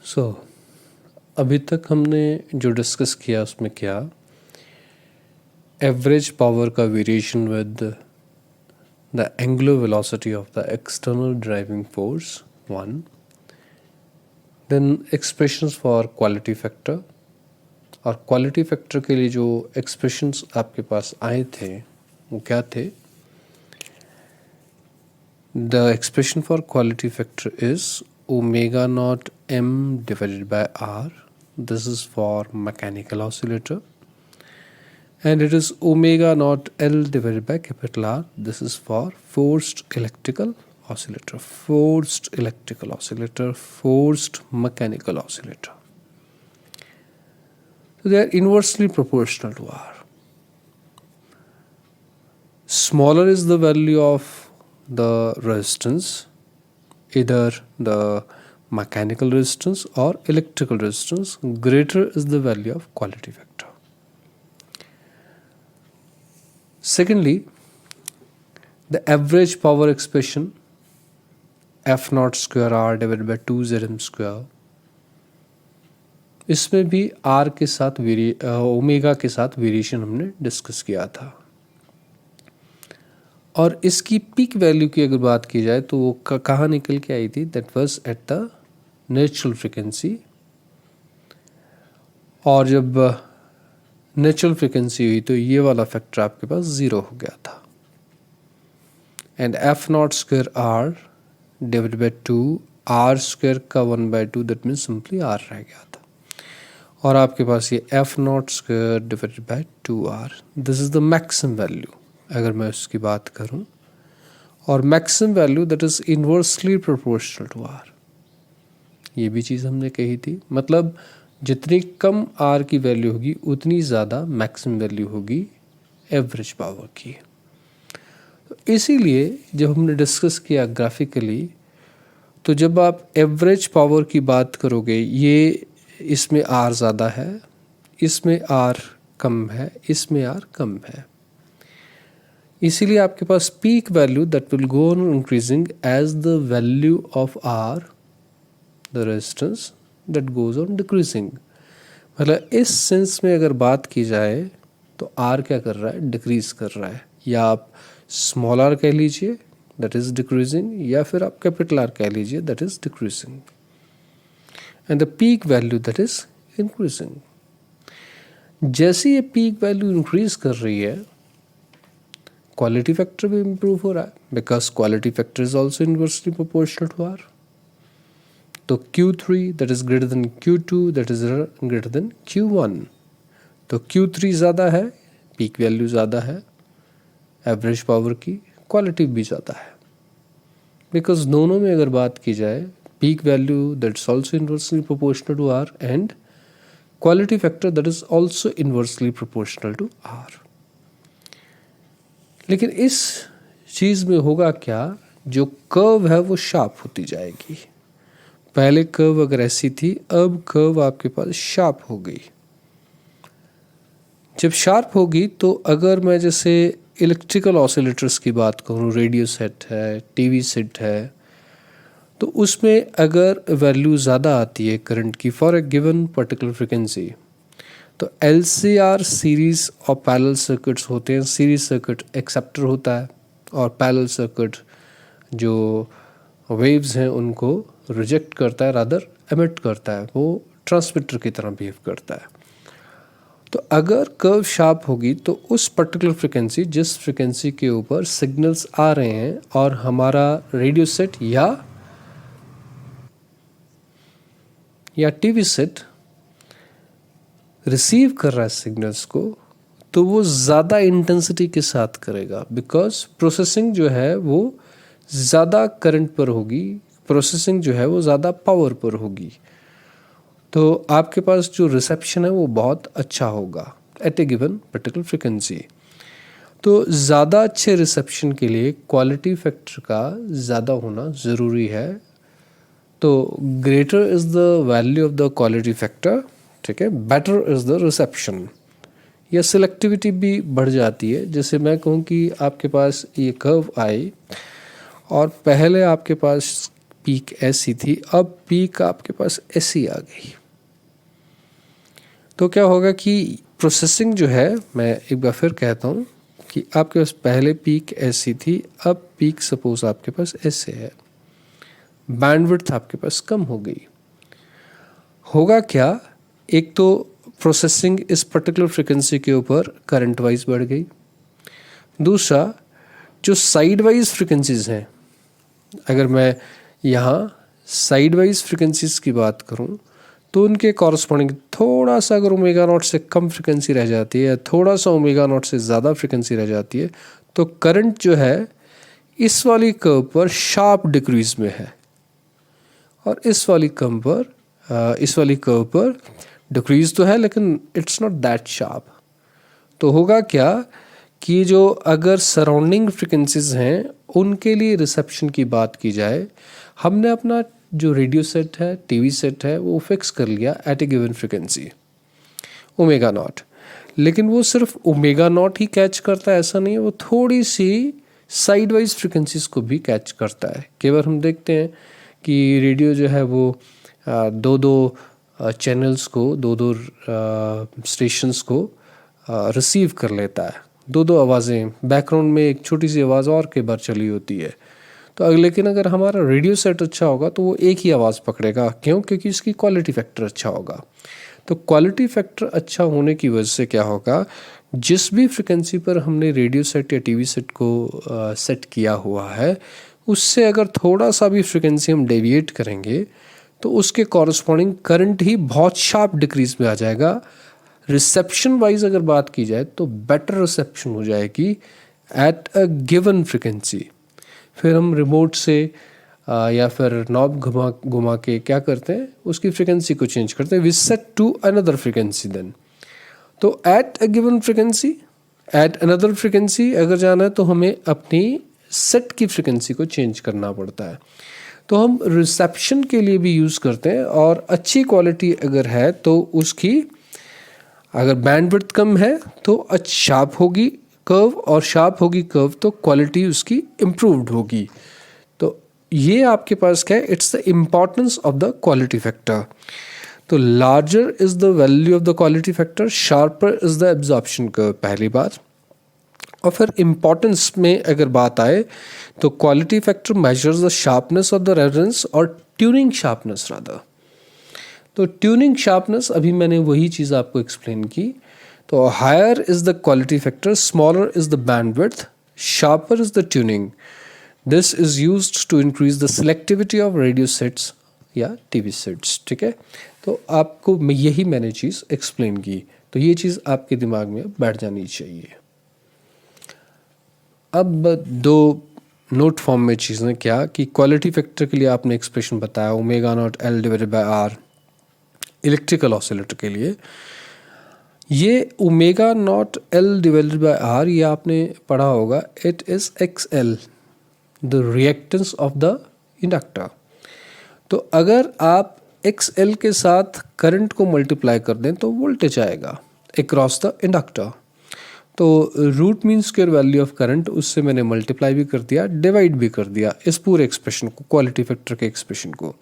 सो अभी तक हमने जो डिस्कस किया उसमें क्या एवरेज पावर का variation with the angular velocity of the external driving force 1, then expressions for quality factor, और क्वालिटी फैक्टर के लिए जो एक्सप्रेशंस आपके पास आए थे वो क्या थे? The expression for quality factor is omega not m divided by r. This is for mechanical oscillator, and it is omega naught L divided by capital R. This is for forced electrical oscillator, forced electrical oscillator, forced mechanical oscillator. So they are inversely proportional to R. Smaller is the value of the resistance, either the mechanical resistance or electrical resistance, greater is the value of quality factor. Secondly, the average power expression F naught square R divided by 2 Zm square, इसमें भी R के साथ omega के साथ variation हमने discuss किया था, और इसकी पीक वैल्यू की अगर बात की जाए तो वो कहाँ निकल के आई थी? That was at the natural frequency, और जब नेचुरल फ्रीक्वेंसी हुई तो ये वाला फैक्टर आपके पास 0 हो गया था, and F naught square R divide by 2 R square का 1/2, दैट मीन्स सिंपली आर रह गया था, और आपके पास ये F naught square divide by 2r, this is the maximum value अगर मैं उसकी बात करूं, और maximum value that is inversely proportional to R, ये भी चीज़ हमने कही थी। मतलब जितनी कम आर की वैल्यू होगी उतनी ज़्यादा मैक्सिमम वैल्यू होगी एवरेज पावर की। तो इसीलिए जब हमने डिस्कस किया ग्राफिकली, तो जब आप एवरेज पावर की बात करोगे, ये इसमें आर ज़्यादा है, इसमें आर कम है, इसमें आर कम है, इसीलिए आपके पास peak value that will go on increasing as the value of R the resistance that goes on decreasing. मतलब इस सेंस में अगर बात की जाए तो आर क्या कर रहा है? डिक्रीज कर रहा है, या आप स्मॉल आर कह लीजिए दैट इज डिक्रीजिंग, या फिर आप कैपिटल आर कह लीजिए that is decreasing, and the peak value that is increasing. जैसे ये पीक वैल्यू इंक्रीज कर रही है, क्वालिटी फैक्टर भी इंप्रूव हो रहा है, because quality factor is also inversely proportional to R. तो Q3 that is greater than Q2 that is greater than Q1, तो Q3 ज़्यादा है, पीक वैल्यू ज़्यादा है एवरेज पावर की, क्वालिटी भी ज़्यादा है, बिकॉज दोनों में अगर बात की जाए peak value that is also inversely proportional to R, and quality factor that is also inversely proportional to R. लेकिन इस चीज़ में होगा क्या? जो कर्व है वो शार्प होती जाएगी। पहले कर्व अगर ऐसी थी, अब कर्व आपके पास शार्प हो गई। जब शार्प होगी तो अगर मैं जैसे इलेक्ट्रिकल ऑसिलेटर्स की बात करूँ, रेडियो सेट है, टीवी सेट है, तो उसमें अगर वैल्यू ज़्यादा आती है करंट की for a given particular frequency, तो LCR सीरीज और पैरेलल सर्किट्स होते हैं। सीरीज सर्किट एक्सेप्टर होता है, और पैरेलल सर्किट जो वेव्स हैं उनको रिजेक्ट करता है, रादर एमिट करता है, वो ट्रांसमिटर की तरह बिहेव करता है। तो अगर कर्व शार्प होगी तो उस पर्टिकुलर फ्रिक्वेंसी, जिस फ्रिक्वेंसी के ऊपर सिग्नल्स आ रहे हैं और हमारा रेडियो सेट या टीवी सेट रिसीव कर रहा है सिग्नल्स को, तो वो ज़्यादा इंटेंसिटी के साथ करेगा, बिकॉज प्रोसेसिंग जो है वो ज़्यादा करंट पर होगी, प्रोसेसिंग जो है वो ज़्यादा पावर पर होगी, तो आपके पास जो रिसेप्शन है वो बहुत अच्छा होगा eight a given particular frequency. तो ज़्यादा अच्छे रिसेप्शन के लिए क्वालिटी फैक्टर का ज़्यादा होना ज़रूरी है। तो greater is the value of the quality factor, ठीक है, बेटर इज़ द रिसेप्शन, या सिलेक्टिविटी भी बढ़ जाती है। जैसे मैं कहूँ कि आपके पास ये कर्व आई और पहले आपके पास पीक ऐसी थी, अब पीक आपके पास ऐसी आ गई। तो क्या होगा कि प्रोसेसिंग जो है, मैं एक बार फिर कहता हूँ कि आपके पास पहले पीक ऐसी थी, अब पीक सपोज आपके पास ऐसे है, बैंडविड्थ आपके पास कम हो गई। होगा क्या, एक तो प्रोसेसिंग इस पर्टिकुलर फ्रिक्वेंसी के ऊपर करंट वाइज बढ़ गई, दूसरा जो साइड वाइज फ्रिक्वेंसीज हैं, अगर मैं यहाँ साइड वाइज फ्रिक्वेंसीज की बात करूँ तो उनके कॉरस्पॉन्डिंग थोड़ा सा अगर ओमेगा नॉट से कम फ्रिक्वेंसी रह जाती है, थोड़ा सा ओमेगा नॉट से ज़्यादा फ्रिक्वेंसी रह जाती है, तो करंट जो है इस वाली कर्व पर शार्प डिक्रीज में है और इस वाली कर्व पर डिक्रीज तो है लेकिन इट्स नॉट दैट शार्प। तो होगा क्या कि जो अगर सराउंडिंग फ्रिक्वेंसीज हैं उनके लिए रिसेप्शन की बात की जाए, हमने अपना जो रेडियो सेट है, टीवी सेट है, वो फिक्स कर लिया at a given frequency omega naught, लेकिन वो सिर्फ ओमेगा नॉट ही कैच करता है ऐसा नहीं है, वो थोड़ी सी साइड वाइज फ्रिक्वेंसीज को भी कैच करता है। कई बार हम देखते हैं कि रेडियो जो है वो दो चैनल्स को, दो स्टेशंस को रिसीव कर लेता है, दो आवाज़ें, बैकग्राउंड में एक छोटी सी आवाज़ और कई बार चली होती है। तो लेकिन अगर हमारा रेडियो सेट अच्छा होगा तो वो एक ही आवाज़ पकड़ेगा। क्यों? क्योंकि इसकी क्वालिटी फैक्टर अच्छा होगा। तो क्वालिटी फैक्टर अच्छा होने की वजह से क्या होगा, जिस भी फ्रिक्वेंसी पर हमने रेडियो सेट या टीवी सेट को सेट किया हुआ है, उससे अगर थोड़ा सा भी फ्रिक्वेंसी हम डेविएट करेंगे तो उसके कॉरस्पॉन्डिंग करंट ही बहुत शार्प डिक्रीज में आ जाएगा। रिसेप्शन वाइज अगर बात की जाए तो बेटर रिसेप्शन हो जाएगी एट अ गिवन फ्रिक्वेंसी। फिर हम रिमोट से या फिर नॉब घुमा के क्या करते हैं, उसकी फ्रिक्वेंसी को चेंज करते हैं, we set to another frequency then. तो at a given frequency, at another frequency अगर जाना है तो हमें अपनी सेट की फ्रिक्वेंसी को चेंज करना पड़ता है। तो हम रिसेप्शन के लिए भी यूज़ करते हैं, और अच्छी क्वालिटी अगर है तो उसकी, अगर बैंडविड्थ कम है तो शार्प होगी कर्व, और शार्प होगी कर्व तो क्वालिटी उसकी इम्प्रूव्ड होगी। तो ये आपके पास क्या है, it's the importance of the quality factor. तो larger is the value of the quality factor, sharper is the absorption curve, पहली बात। और फिर इम्पॉर्टेंस में अगर बात आए तो quality factor measures the sharpness of the reference और ट्यूनिंग शार्पनेस रादर। तो ट्यूनिंग शार्पनेस, अभी मैंने वही चीज़ आपको एक्सप्लेन की। तो higher is the quality factor, smaller is the bandwidth, sharper is the tuning. This is used to increase the selectivity of radio sets या टीवी सेट्स। ठीक है, तो आपको यही मैंने चीज़ एक्सप्लेन की, तो ये चीज़ आपके दिमाग में बैठ जानी चाहिए। अब दो नोट फॉर्म में चीज़ें, क्या कि क्वालिटी फैक्टर के लिए आपने एक्सप्रेशन बताया omega naught L divided by R electrical oscillator के लिए। ये omega naught L divided by R, ये आपने पढ़ा होगा, it is X L, the reactance of the inductor. तो अगर आप एक्स एल के साथ करंट को मल्टीप्लाई कर दें तो वोल्टेज आएगा अक्रॉस द इंडक्टर। तो root mean square value of current, उससे मैंने मल्टीप्लाई भी कर दिया, डिवाइड भी कर दिया इस पूरे एक्सप्रेशन को, क्वालिटी फैक्टर के एक्सप्रेशन को।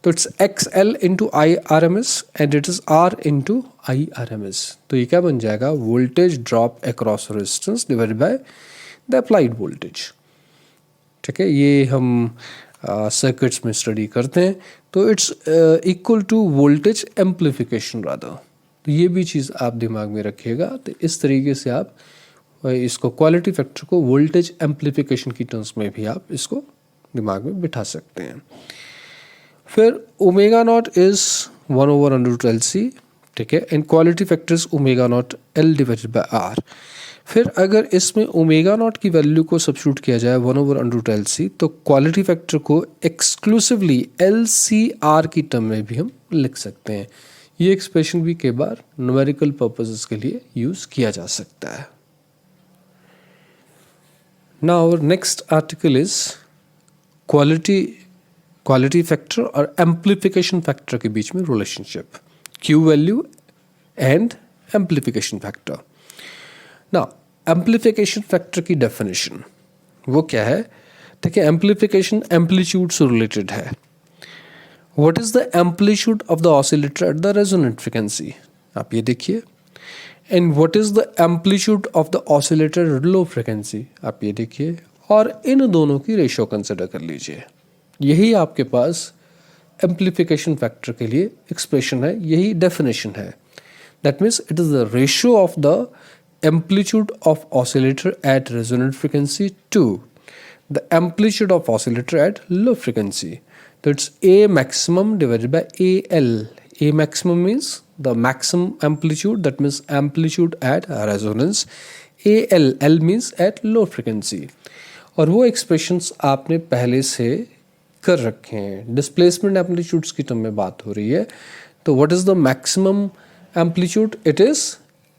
तो it's X L into I R M S and it is R into I R M S. तो ये क्या बन जाएगा, voltage drop across resistance divided by the applied voltage. ठीक है, ये हम सर्किट्स में स्टडी करते हैं। तो it's equal to voltage amplification rather. तो ये भी चीज़ आप दिमाग में रखिएगा। तो इस तरीके से आप इसको, क्वालिटी फैक्टर को वोल्टेज एम्प्लीफिकेशन की टर्म्स में भी आप इसको दिमाग में बिठा सकते हैं। फिर ओमेगा नॉट इज 1/√LC, ठीक है, and quality factor is omega naught L divided by R. फिर अगर इसमें ओमेगा नॉट की वैल्यू को सब्स्टिट्यूट किया जाए 1/√LC, तो क्वालिटी फैक्टर को एक्सक्लूसिवली LCR की टर्म में भी हम लिख सकते हैं। ये एक्सप्रेशन भी कई बार न्यूमेरिकल पर्पसेस के लिए यूज किया जा सकता है। Now our next article is quality factor और एम्प्लीफिकेशन फैक्टर के बीच में relationship, Q value and amplification factor. Now amplification factor की डेफिनेशन वो क्या है, ठीक है, एम्पलीफिकेशन एम्पलीट्यूड से रिलेटेड है। What is the amplitude of the oscillator at the resonant frequency, आप ये देखिए। And what is the amplitude of the oscillator at low frequency, आप ये देखिए। और इन दोनों की रेशियो कंसिडर कर लीजिए। यही आपके पास एम्पलीफिकेशन फैक्टर के लिए एक्सप्रेशन है, यही डेफिनेशन है। That means it is the ratio of the amplitude of oscillator at resonant frequency to the amplitude of oscillator at low frequency. So it's A maximum divided by AL. A maximum means the maximum amplitude, that means amplitude at resonance. AL, L means at low frequency. और वो expressions आपने पहले से कर रखे हैं। Displacement amplitudes की term में बात हो रही है। तो what is the maximum amplitude? It is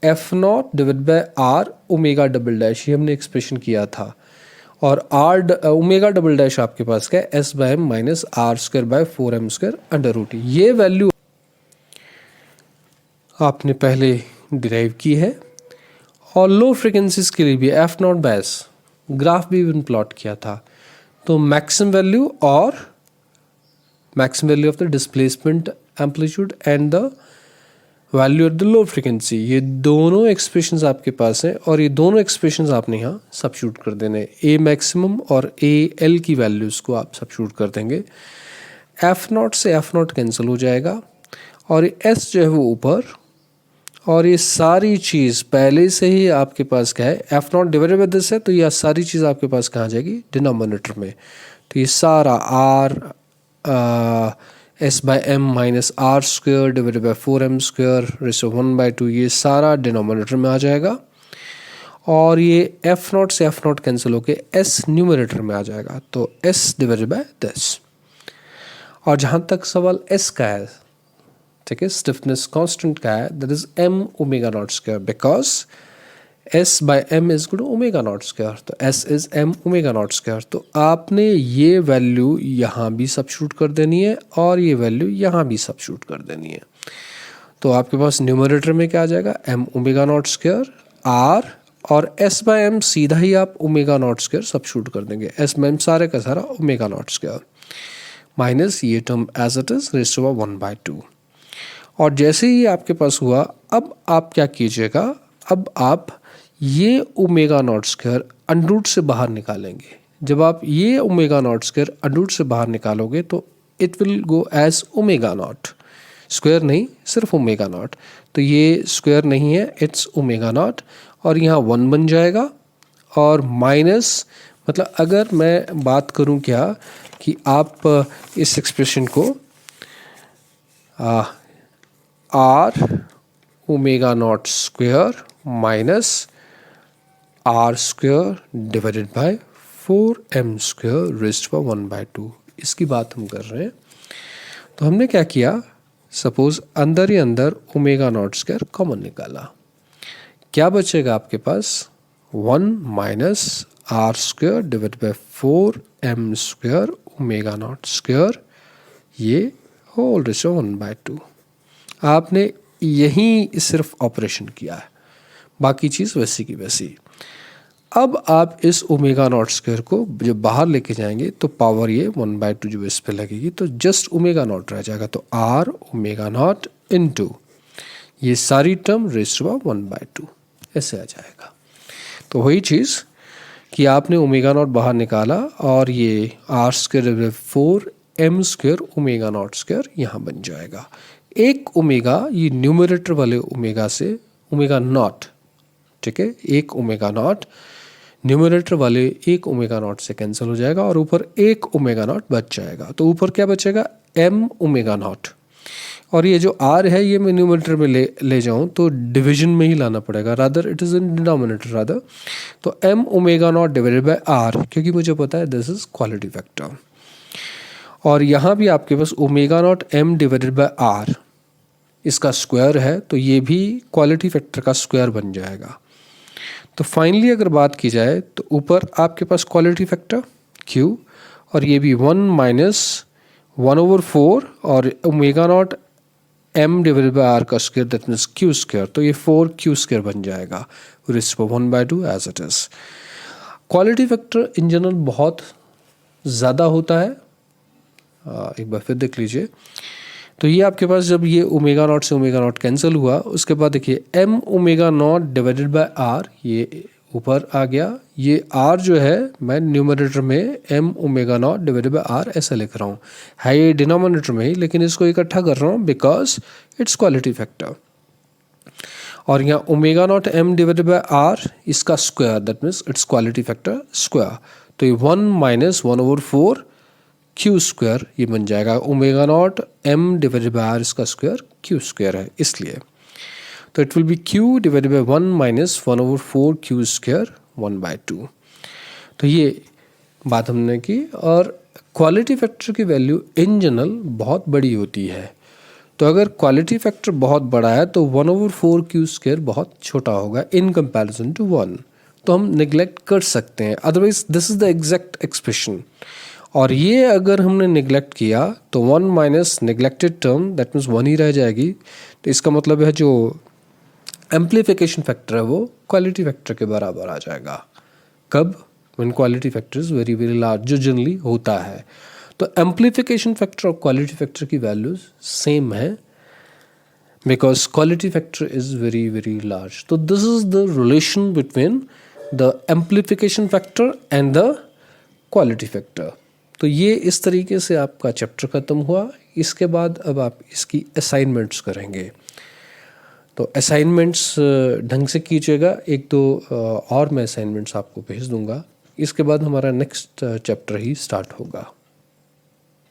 F naught divide by R omega double dash, ये हमने एक्सप्रेशन किया था। और आर ओमेगा डबल डैश आपके पास क्या है? S by M minus R square by 4m square under root. ये वैल्यू आपने पहले डिराइव की है। और लो फ्रिक्वेंसीज के लिए भी F not by S graph भी इवन प्लॉट किया था। तो मैक्सिमम वैल्यू और maximum value of the displacement amplitude and the value at the low frequency, ये दोनों एक्सप्रेशंस आपके पास हैं। और ये दोनों एक्सप्रेशंस आपने यहाँ सब्स्टिट्यूट कर देने। ए मैक्सिमम और ए एल की वैल्यूज़ को आप सब्स्टिट्यूट कर देंगे। एफ नॉट से एफ नॉट कैंसिल हो जाएगा और एस जो है वो ऊपर। और ये सारी चीज़ पहले से ही आपके पास क्या है? F not divided by this है, तो यह सारी चीज़ आपके पास कहाँ जाएगी? डिनोमिनेटर में। तो ये सारा R S by M minus R square divided by 4m square ratio 1/2, ये सारा डिनोमिनेटर में आ जाएगा। और ये एफ नॉट से एफ नॉट कैंसिल होके एस न्यूमरेटर में आ जाएगा। तो एस डिवाइडेड बाय दिस। और जहाँ तक सवाल एस का है, ठीक है, स्टिफनेस कांस्टेंट का है, that is m omega not square, because s by m is equal to omega not square. तो s is m omega not square. तो आपने ये वैल्यू यहाँ भी सब्स्टिट्यूट कर देनी है और ये वैल्यू यहाँ भी सब्स्टिट्यूट कर देनी है। तो आपके पास न्यूमरेटर में क्या आ जाएगा? M omega not square R, और एस बाय एम सीधा ही आप ओमेगा नॉट स्क्वायर सब्स्टिट्यूट कर देंगे। एस बाय एम सारे का सारा ओमेगा नॉट स्क्वायर माइनस ये term as it is ratio 1/2। और जैसे ही आपके पास हुआ, अब आप क्या कीजिएगा? अब आप ये ओमेगा नॉट स्क्वायर अंडरूट से बाहर निकालेंगे। जब आप ये ओमेगा नॉट स्क्वायर अंडरूट से बाहर निकालोगे तो it will go as omega not, square नहीं, सिर्फ ओमेगा नॉट। तो ये स्क्वायर नहीं है, इट्स ओमेगा नॉट। और यहाँ 1 बन जाएगा और माइनस, मतलब अगर मैं बात करूँ क्या कि आप इस एक्सप्रेशन को R omega not square minus R square divided by 4m square raised to 1/2, इसकी बात हम कर रहे हैं। तो हमने क्या किया? सपोज अंदर ही अंदर ओमेगा नॉट स्क्वायर कॉमन निकाला। क्या बचेगा आपके पास? 1 minus R square divide by 4m square omega not square, ये होल रेशो 1/2। आपने यहीं सिर्फ ऑपरेशन किया है, बाकी चीज़ वैसी की वैसी। अब आप इस ओमेगा नॉट स्क्वायर को जब बाहर लेके जाएंगे तो पावर ये 1/2 जो इस पे लगेगी, तो जस्ट ओमेगा नॉट रह जाएगा। तो आर ओमेगा नॉट इनटू ये सारी टर्म रेज़्ड टू 1/2 ऐसे आ जाएगा। तो वही चीज़ कि आपने ओमेगा नॉट बाहर निकाला और ये R square 4m square omega not square यहाँ बन जाएगा। एक ओमेगा ये न्यूमरेटर वाले ओमेगा से ओमेगा नॉट, ठीक है, एक ओमेगा नॉट न्यूमरेटर वाले एक ओमेगा नॉट से कैंसिल हो जाएगा और ऊपर एक ओमेगा नॉट बच जाएगा। तो ऊपर क्या बचेगा? m omega naught. और ये जो r है ये मैं न्यूमरेटर में ले जाऊं तो डिवीजन में ही लाना पड़ेगा, rather it is in denominator rather. तो m omega naught divided by r, क्योंकि मुझे पता है दिस इज क्वालिटी फैक्टर। और यहाँ भी आपके पास omega not m divided by r, इसका स्क्वायर है, तो ये भी क्वालिटी फैक्टर का स्क्वायर बन जाएगा। तो फाइनली अगर बात की जाए तो ऊपर आपके पास क्वालिटी फैक्टर q और ये भी 1 माइनस 1/4 और omega not m divided by r का square, that means q square. तो ये 4q स्क्वायर बन जाएगा raised to 1/2 as it is. Quality factor in general बहुत ज़्यादा होता है, एक बार फिर देख लीजिए, तो ये आपके पास जब ये ओमेगा नॉट से ओमेगा नॉट कैंसिल हुआ, उसके बाद देखिए M omega naught divided by R, ये ऊपर आ गया, ये आर जो है मैं न्यूमरेटर में M omega naught divided by R ऐसा लिख रहा हूँ, है ये डिनोमिनेटर में ही, लेकिन इसको इकट्ठा कर रहा हूँ बिकॉज इट्स क्वालिटी फैक्टर। और यहाँ omega not M divided by are इसका square, that means it's quality factor square, तो ये 1 माइनस 1/4 क्यू स्क्वायर ये बन जाएगा, omega not M divided by are इसका स्क्वायर क्यू स्क्वायर है इसलिए, तो it will be Q divided by 1 minus 1/4 Q square 1/2। तो ये बात हमने की। और क्वालिटी फैक्टर की वैल्यू इन जनरल बहुत बड़ी होती है, तो अगर क्वालिटी फैक्टर बहुत बड़ा है तो 1/4 क्यू स्क्वायर बहुत छोटा होगा इन कंपैरिजन टू 1, तो हम निगलेक्ट कर सकते हैं, otherwise this is the exact expression. और ये अगर हमने निगलेक्ट किया तो 1 minus neglected term that means 1 ही रह जाएगी, तो इसका मतलब है जो एम्प्लीफिकेशन फैक्टर है वो क्वालिटी फैक्टर के बराबर आ जाएगा। कब? When quality factor is very very large, जो जनरली होता है। तो एम्प्लीफिकेशन फैक्टर और क्वालिटी फैक्टर की वैल्यूज सेम है because quality factor is very very large. तो this is the relation between the amplification factor and the quality factor. तो ये इस तरीके से आपका चैप्टर ख़त्म हुआ। इसके बाद अब आप इसकी असाइनमेंट्स करेंगे, तो असाइनमेंट्स ढंग से कीजिएगा, एक दो और मैं असाइनमेंट्स आपको भेज दूंगा। इसके बाद हमारा नेक्स्ट चैप्टर ही स्टार्ट होगा।